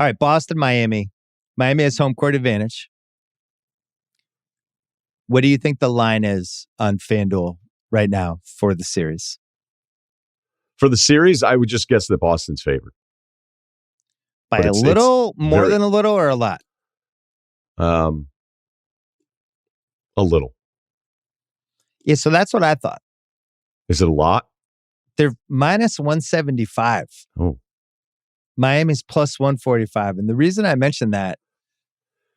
All right, Boston, Miami. Miami has home court advantage. What do you think the line is on FanDuel right now for the series? For the series, I would just guess that Boston's favored. By a little, more than a little, or a lot? A little. Yeah, so that's what I thought. Is it a lot? They're minus 175. Oh. Miami's plus 145. And the reason I mentioned that,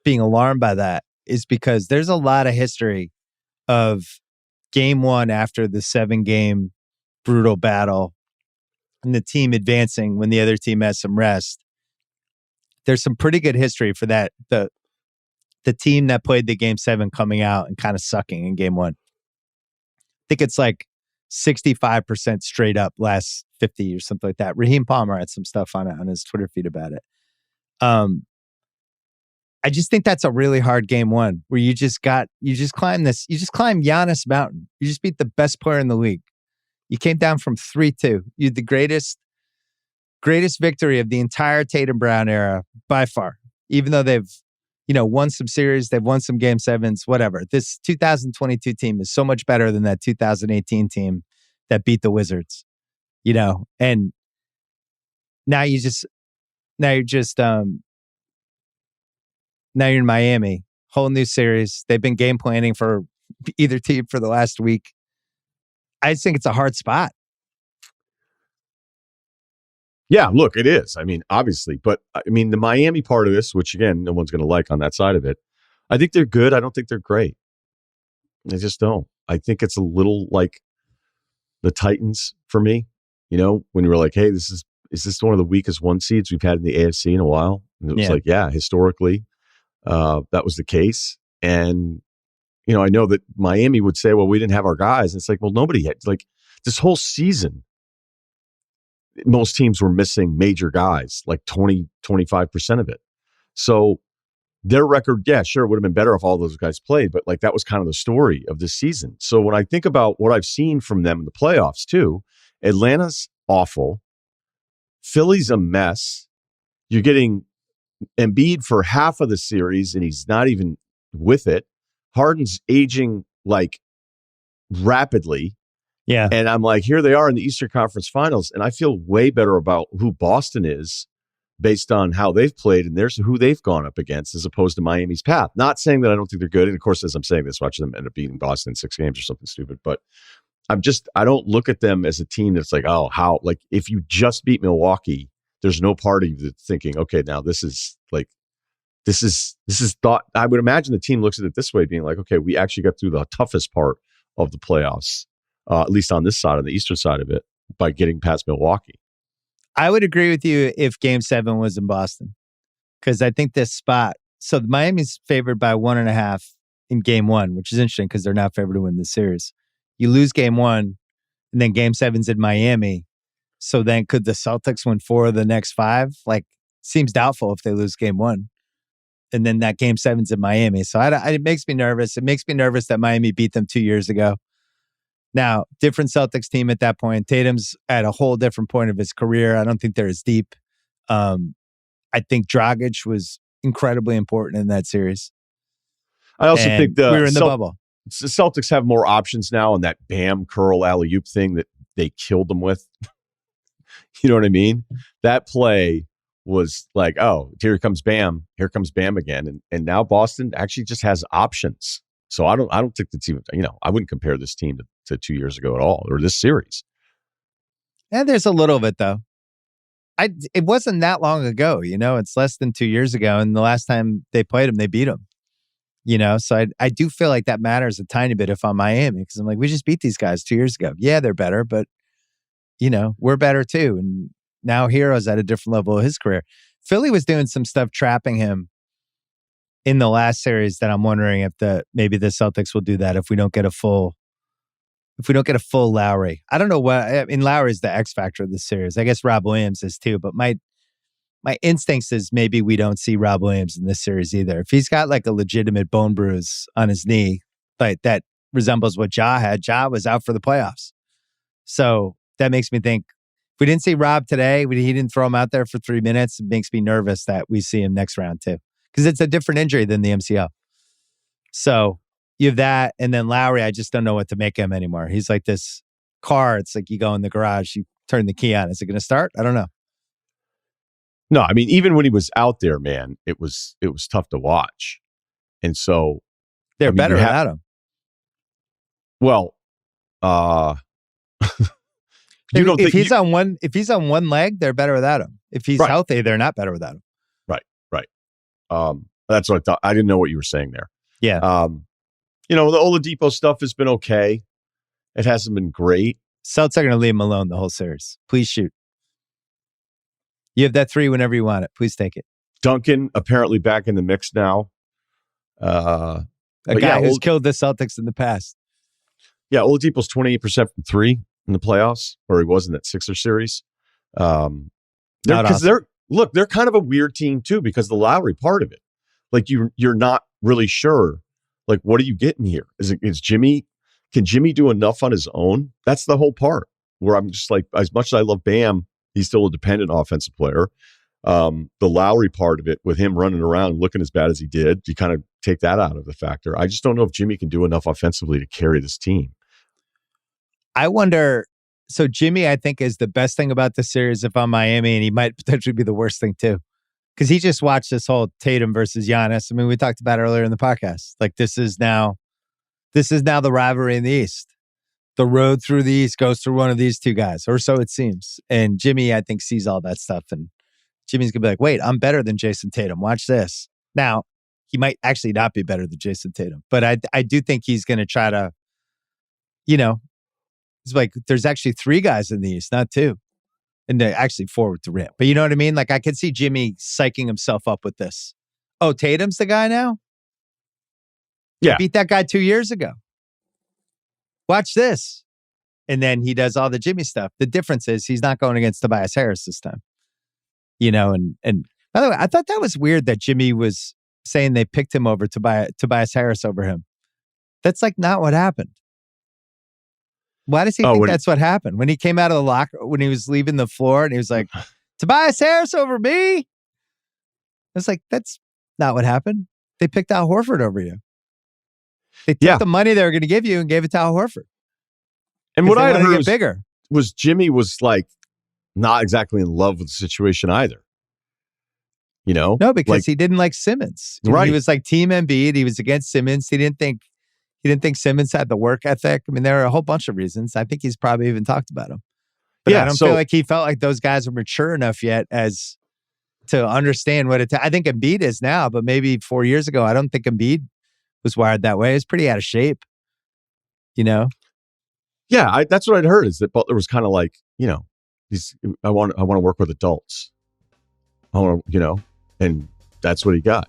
being alarmed by that, is because there's a lot of history of game one after the 7-game brutal battle and the team advancing when the other team has some rest. There's some pretty good history for that. The team that played the game 7 coming out and kind of sucking in game 1. I think it's like 65% straight up last 50 or something like that. Raheem Palmer had some stuff on it on his Twitter feed about it. I just think that's a really hard game 1 where you just climb Giannis Mountain. You just beat the best player in the league. You came down from 3-2. You had the greatest victory of the entire Tatum Brown era by far. Even though they've, won some series, they've won some game 7s, whatever. This 2022 team is so much better than that 2018 team that beat the Wizards. And now you're in Miami, whole new series. They've been game planning for either team for the last week. I just think it's a hard spot. Yeah, look, it is. I mean, obviously. But, the Miami part of this, which, again, no one's going to like on that side of it, I think they're good. I don't think they're great. I just don't. I think it's a little like the Titans for me. When we were like, hey, is this one of the weakest 1 seeds we've had in the AFC in a while? And it was like, yeah, historically, that was the case. And, I know that Miami would say, well, we didn't have our guys. And it's like, well, nobody had. Like, this whole season, most teams were missing major guys, like 20, 25% of it. So their record, yeah, sure, would have been better if all those guys played, but like that was kind of the story of this season. So when I think about what I've seen from them in the playoffs too, Atlanta's awful. Philly's a mess. You're getting Embiid for half of the series and he's not even with it. Harden's aging like rapidly. Yeah. And I'm like, here they are in the Eastern Conference Finals, and I feel way better about who Boston is based on how they've played and there's who they've gone up against as opposed to Miami's path. Not saying that I don't think they're good. And of course, as I'm saying this, watching them end up beating Boston in 6 games or something stupid. But I don't look at them as a team that's like, oh, how, like if you just beat Milwaukee, there's no part of you that's thinking, okay, now this is thought. I would imagine the team looks at it this way, being like, okay, we actually got through the toughest part of the playoffs. At least on this side, on the eastern side of it, by getting past Milwaukee. I would agree with you if game 7 was in Boston. Because I think this spot, so Miami's favored by 1.5 in game 1, which is interesting because they're not favored to win the series. You lose game 1, and then game 7's in Miami. So then could the Celtics win 4 of the next 5? Like, seems doubtful if they lose game 1. And then that game 7's in Miami. So it makes me nervous. It makes me nervous that Miami beat them 2 years ago. Now, different Celtics team at that point. Tatum's at a whole different point of his career. I don't think they're as deep. I think Dragic was incredibly important in that series. I also think we were in the bubble. The Celtics have more options now on that Bam curl alley-oop thing that they killed them with. You know what I mean? That play was like, oh, here comes Bam again. And now Boston actually just has options. So I don't think the team, I wouldn't compare this team to 2 years ago at all, or this series. And there's a little bit though. It wasn't that long ago, it's less than 2 years ago. And the last time they played them, they beat them, so I do feel like that matters a tiny bit if I'm Miami, because I'm like, we just beat these guys 2 years ago. Yeah, they're better, but we're better too. And now Hero's at a different level of his career. Philly was doing some stuff trapping him in the last series that I'm wondering if maybe the Celtics will do that if we don't get a full Lowry. I don't know Lowry's the X factor of this series. I guess Rob Williams is too, but my instincts is maybe we don't see Rob Williams in this series either. If he's got like a legitimate bone bruise on his knee, like that resembles what Ja had. Ja was out for the playoffs. So that makes me think If we didn't see Rob today, he didn't throw him out there for 3 minutes. It makes me nervous that we see him next round too, because it's a different injury than the MCL. So you have that, and then Lowry, I just don't know what to make him anymore. He's like this car. It's like you go in the garage, you turn the key on. Is it going to start? I don't know. No, I mean, even when he was out there, man, it was tough to watch. And so they're better without him. Well, if he's on one leg, they're better without him. If he's healthy, they're not better without him. Right. That's what I thought. I didn't know what you were saying there. Yeah. The Oladipo stuff has been okay. It hasn't been great. Celtics are going to leave him alone the whole series. Please shoot. You have that 3 whenever you want it. Please take it. Duncan apparently back in the mix now. A guy who's killed the Celtics in the past. Yeah, Oladipo's 28% from 3 in the playoffs, or he was in that Sixers series. They're kind of a weird team too, because the Lowry part of it. Like you're not really sure. Like, what are you getting here? Is Jimmy? Can Jimmy do enough on his own? That's the whole part where I'm just like, as much as I love Bam, he's still a dependent offensive player. The Lowry part of it, with him running around looking as bad as he did, you kind of take that out of the factor. I just don't know if Jimmy can do enough offensively to carry this team. I wonder. So Jimmy, I think, is the best thing about this series if I'm Miami, and he might potentially be the worst thing too. Because he just watched this whole Tatum versus Giannis. I mean, we talked about it earlier in the podcast. Like, this is now the rivalry in the East. The road through the East goes through one of these two guys, or so it seems. And Jimmy, I think, sees all that stuff. And Jimmy's going to be like, wait, I'm better than Jason Tatum. Watch this. Now, he might actually not be better than Jason Tatum. But I do think he's going to try to, it's like there's actually 3 guys in the East, not 2. And they're actually 4 with Durant. But you know what I mean? Like, I could see Jimmy psyching himself up with this. Oh, Tatum's the guy now? Yeah. Beat that guy 2 years ago. Watch this. And then he does all the Jimmy stuff. The difference is he's not going against Tobias Harris this time. And by the way, I thought that was weird that Jimmy was saying they picked him over Tobias Harris over him. That's like not what happened. Why does he think that's what happened? When he came out of the locker, when he was leaving the floor and he was like, Tobias Harris over me? I was like, that's not what happened. They picked Al Horford over you. They took the money they were going to give you and gave it to Al Horford. And what I heard was Jimmy was like not exactly in love with the situation either. No, because he didn't like Simmons. Right. He was like Team Embiid. He was against Simmons. He didn't think Simmons had the work ethic. I mean, there are a whole bunch of reasons. I think he's probably even talked about him. But I don't feel like he felt like those guys were mature enough yet as to understand what I think Embiid is now, but maybe 4 years ago, I don't think Embiid was wired that way. It's pretty out of shape. Yeah, that's what I'd heard, is that Butler was kind of like, I want to work with adults. I want to, and that's what he got.